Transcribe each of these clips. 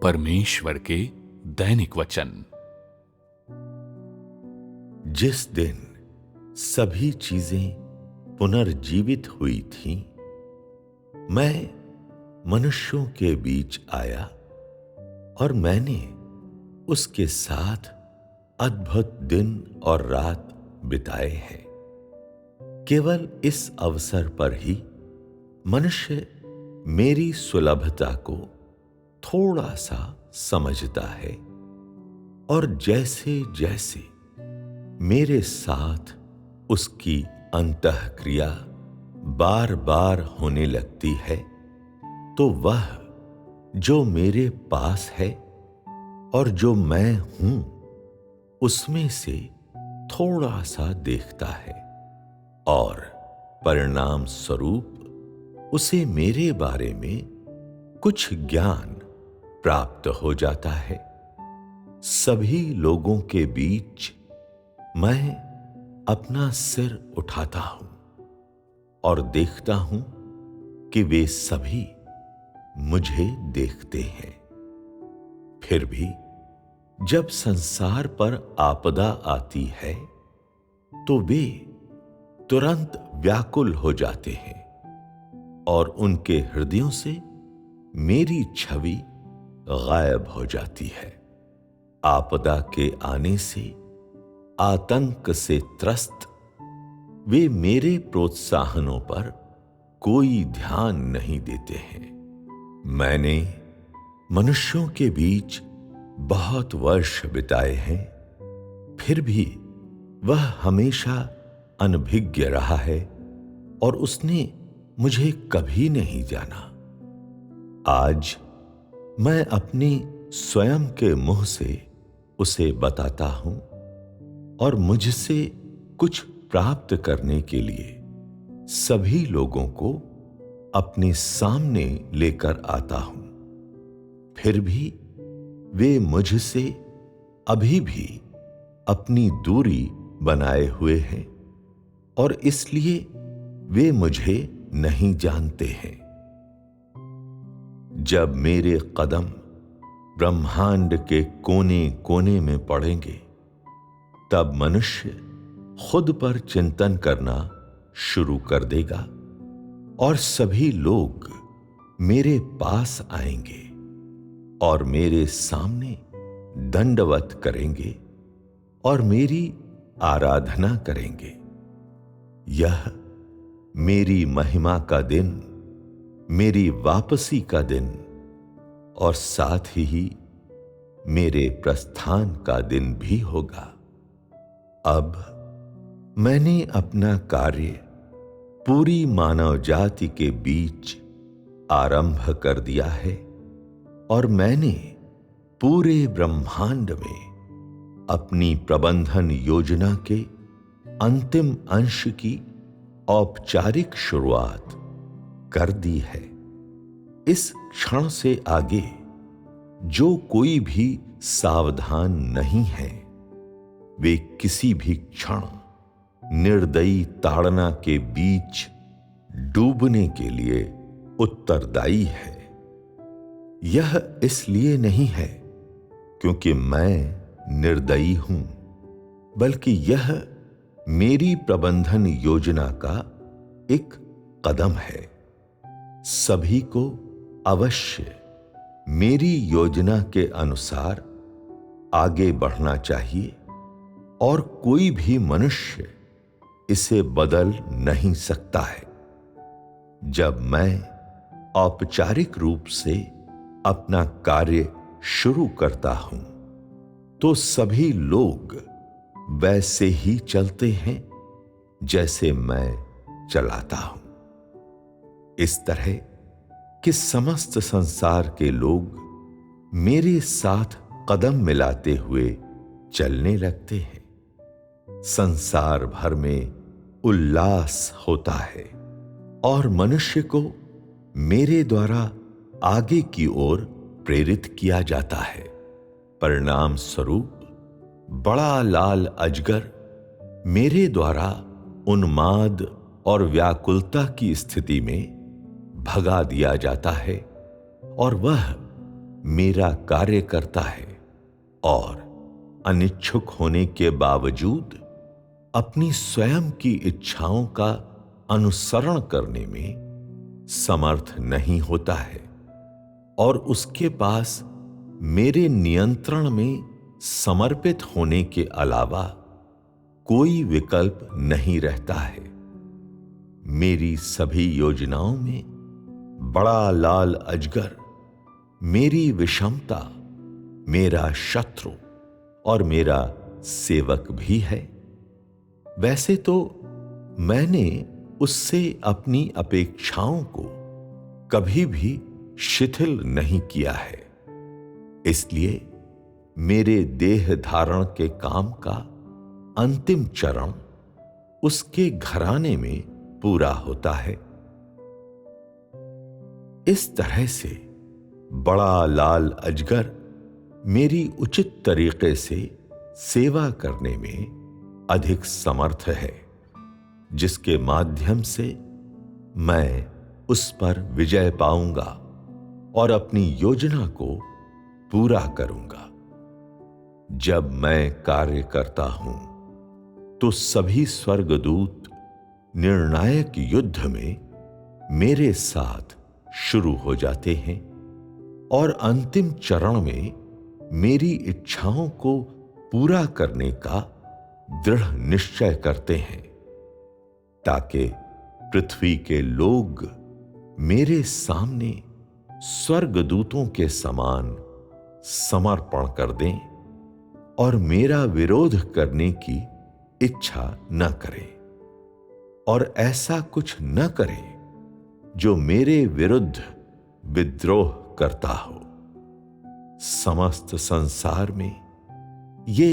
परमेश्वर के दैनिक वचन। जिस दिन सभी चीजें पुनर्जीवित हुई थीं, मैं मनुष्यों के बीच आया और मैंने उसके साथ अद्भुत दिन और रात बिताए हैं। केवल इस अवसर पर ही मनुष्य मेरी सुलभता को थोड़ा सा समझता है और जैसे जैसे मेरे साथ उसकी अंतःक्रिया बार बार होने लगती है, तो वह जो मेरे पास है और जो मैं हूं, उसमें से थोड़ा सा देखता है और परिणाम स्वरूप उसे मेरे बारे में कुछ ज्ञान प्राप्त हो जाता है। सभी लोगों के बीच मैं अपना सिर उठाता हूं और देखता हूं कि वे सभी मुझे देखते हैं। फिर भी जब संसार पर आपदा आती है, तो वे तुरंत व्याकुल हो जाते हैं और उनके हृदयों से मेरी छवि गायब हो जाती है। आपदा के आने से, आतंक से त्रस्त वे मेरे प्रोत्साहनों पर कोई ध्यान नहीं देते हैं। मैंने मनुष्यों के बीच बहुत वर्ष बिताए हैं, फिर भी वह हमेशा अनभिज्ञ रहा है और उसने मुझे कभी नहीं जाना। आज मैं अपनी स्वयं के मुंह से उसे बताता हूं और मुझसे कुछ प्राप्त करने के लिए सभी लोगों को अपने सामने लेकर आता हूं। फिर भी वे मुझसे अभी भी अपनी दूरी बनाए हुए हैं और इसलिए वे मुझे नहीं जानते हैं। जब मेरे कदम ब्रह्मांड के कोने कोने में पड़ेंगे, तब मनुष्य खुद पर चिंतन करना शुरू कर देगा और सभी लोग मेरे पास आएंगे और मेरे सामने दंडवत करेंगे और मेरी आराधना करेंगे। यह मेरी महिमा का दिन, मेरी वापसी का दिन और साथ ही मेरे प्रस्थान का दिन भी होगा। अब मैंने अपना कार्य पूरी मानव जाति के बीच आरंभ कर दिया है और मैंने पूरे ब्रह्मांड में अपनी प्रबंधन योजना के अंतिम अंश की औपचारिक शुरुआत कर दी है। इस क्षण से आगे जो कोई भी सावधान नहीं है, वे किसी भी क्षण निर्दयी ताड़ना के बीच डूबने के लिए उत्तरदायी है। यह इसलिए नहीं है क्योंकि मैं निर्दयी हूं, बल्कि यह मेरी प्रबंधन योजना का एक कदम है। सभी को अवश्य मेरी योजना के अनुसार आगे बढ़ना चाहिए और कोई भी मनुष्य इसे बदल नहीं सकता है। जब मैं औपचारिक रूप से अपना कार्य शुरू करता हूं, तो सभी लोग वैसे ही चलते हैं जैसे मैं चलाता हूं। इस तरह कि समस्त संसार के लोग मेरे साथ कदम मिलाते हुए चलने लगते हैं। संसार भर में उल्लास होता है और मनुष्य को मेरे द्वारा आगे की ओर प्रेरित किया जाता है। परिणाम स्वरूप बड़ा लाल अजगर मेरे द्वारा उन्माद और व्याकुलता की स्थिति में भगा दिया जाता है और वह मेरा कार्य करता है और अनिच्छुक होने के बावजूद अपनी स्वयं की इच्छाओं का अनुसरण करने में समर्थ नहीं होता है और उसके पास मेरे नियंत्रण में समर्पित होने के अलावा कोई विकल्प नहीं रहता है। मेरी सभी योजनाओं में बड़ा लाल अजगर मेरी विषमता, मेरा शत्रु और मेरा सेवक भी है। वैसे तो मैंने उससे अपनी अपेक्षाओं को कभी भी शिथिल नहीं किया है, इसलिए मेरे देह धारण के काम का अंतिम चरण उसके घराने में पूरा होता है। इस तरह से बड़ा लाल अजगर मेरी उचित तरीके से सेवा करने में अधिक समर्थ है, जिसके माध्यम से मैं उस पर विजय पाऊंगा और अपनी योजना को पूरा करूंगा। जब मैं कार्य करता हूं तो सभी स्वर्गदूत निर्णायक युद्ध में मेरे साथ शुरू हो जाते हैं और अंतिम चरण में मेरी इच्छाओं को पूरा करने का दृढ़ निश्चय करते हैं, ताकि पृथ्वी के लोग मेरे सामने स्वर्गदूतों के समान समर्पण कर दें और मेरा विरोध करने की इच्छा न करें और ऐसा कुछ न करें जो मेरे विरुद्ध विद्रोह करता हो। समस्त संसार में ये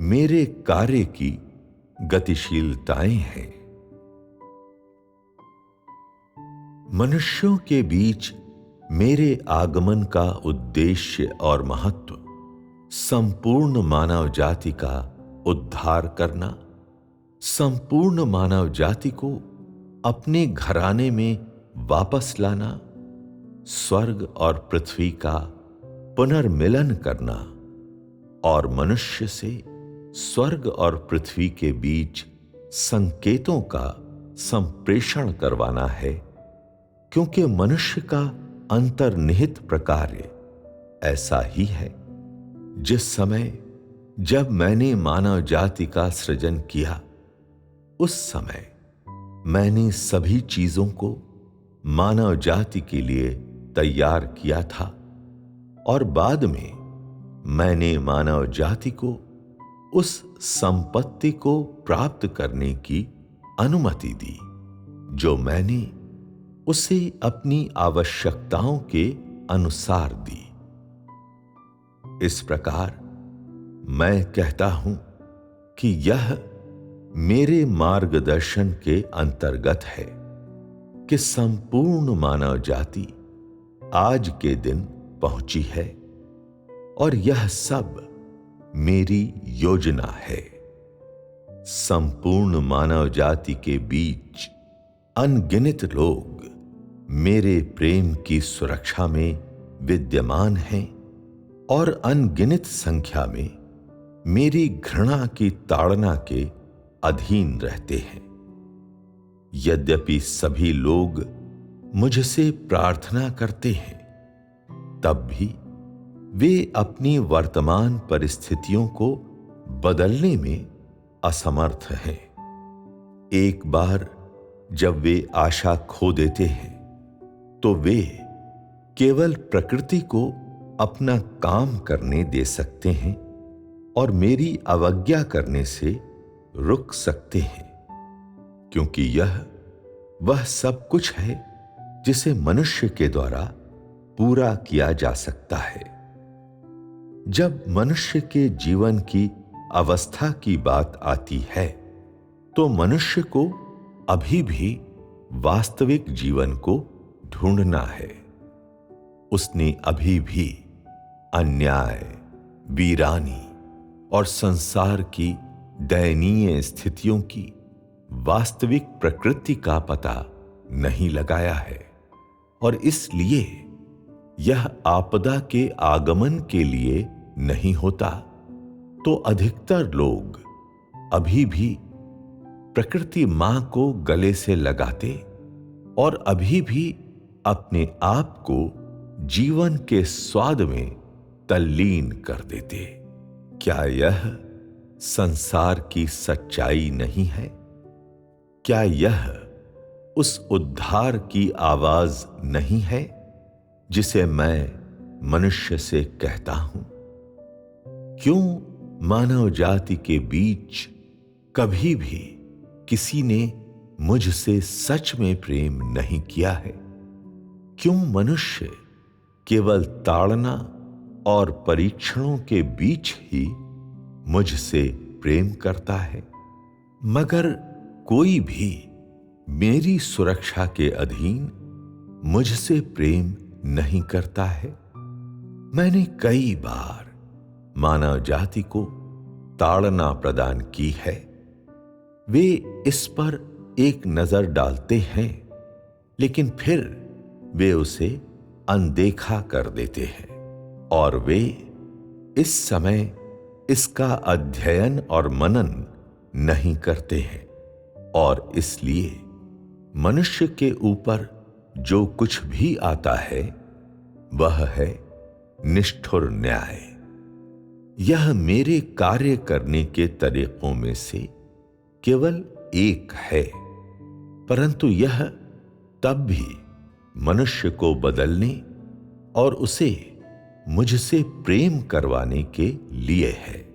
मेरे कार्य की गतिशीलताएं हैं। मनुष्यों के बीच मेरे आगमन का उद्देश्य और महत्व संपूर्ण मानव जाति का उद्धार करना, संपूर्ण मानव जाति को अपने घराने में वापस लाना, स्वर्ग और पृथ्वी का पुनर्मिलन करना और मनुष्य से स्वर्ग और पृथ्वी के बीच संकेतों का संप्रेषण करवाना है, क्योंकि मनुष्य का अंतर्निहित प्रकार्य ऐसा ही है। जिस समय जब मैंने मानव जाति का सृजन किया, उस समय मैंने सभी चीजों को मानव जाति के लिए तैयार किया था और बाद में मैंने मानव जाति को उस संपत्ति को प्राप्त करने की अनुमति दी जो मैंने उसे अपनी आवश्यकताओं के अनुसार दी। इस प्रकार मैं कहता हूं कि यह मेरे मार्गदर्शन के अंतर्गत है कि संपूर्ण मानव जाति आज के दिन पहुंची है और यह सब मेरी योजना है। संपूर्ण मानव जाति के बीच अनगिनत लोग मेरे प्रेम की सुरक्षा में विद्यमान हैं और अनगिनत संख्या में मेरी घृणा की ताड़ना के अधीन रहते हैं। यद्यपि सभी लोग मुझसे प्रार्थना करते हैं, तब भी वे अपनी वर्तमान परिस्थितियों को बदलने में असमर्थ हैं। एक बार जब वे आशा खो देते हैं, तो वे केवल प्रकृति को अपना काम करने दे सकते हैं और मेरी अवज्ञा करने से रुक सकते हैं, क्योंकि यह वह सब कुछ है जिसे मनुष्य के द्वारा पूरा किया जा सकता है। जब मनुष्य के जीवन की अवस्था की बात आती है, तो मनुष्य को अभी भी वास्तविक जीवन को ढूंढना है। उसने अभी भी अन्याय, वीरानी और संसार की दयनीय स्थितियों की वास्तविक प्रकृति का पता नहीं लगाया है और इसलिए यह आपदा के आगमन के लिए नहीं होता, तो अधिकतर लोग अभी भी प्रकृति मां को गले से लगाते और अभी भी अपने आप को जीवन के स्वाद में तल्लीन कर देते। क्या यह संसार की सच्चाई नहीं है? क्या यह उस उद्धार की आवाज नहीं है जिसे मैं मनुष्य से कहता हूं? क्यों मानव जाति के बीच कभी भी किसी ने मुझसे सच में प्रेम नहीं किया है? क्यों मनुष्य केवल ताड़ना और परीक्षणों के बीच ही मुझसे प्रेम करता है? मगर कोई भी मेरी सुरक्षा के अधीन मुझसे प्रेम नहीं करता है। मैंने कई बार मानव जाति को ताड़ना प्रदान की है। वे इस पर एक नजर डालते हैं, लेकिन फिर वे उसे अनदेखा कर देते हैं और वे इस समय इसका अध्ययन और मनन नहीं करते हैं, और इसलिए मनुष्य के ऊपर जो कुछ भी आता है वह है निष्ठुर न्याय। यह मेरे कार्य करने के तरीकों में से केवल एक है, परंतु यह तब भी मनुष्य को बदलने और उसे मुझसे प्रेम करवाने के लिए है।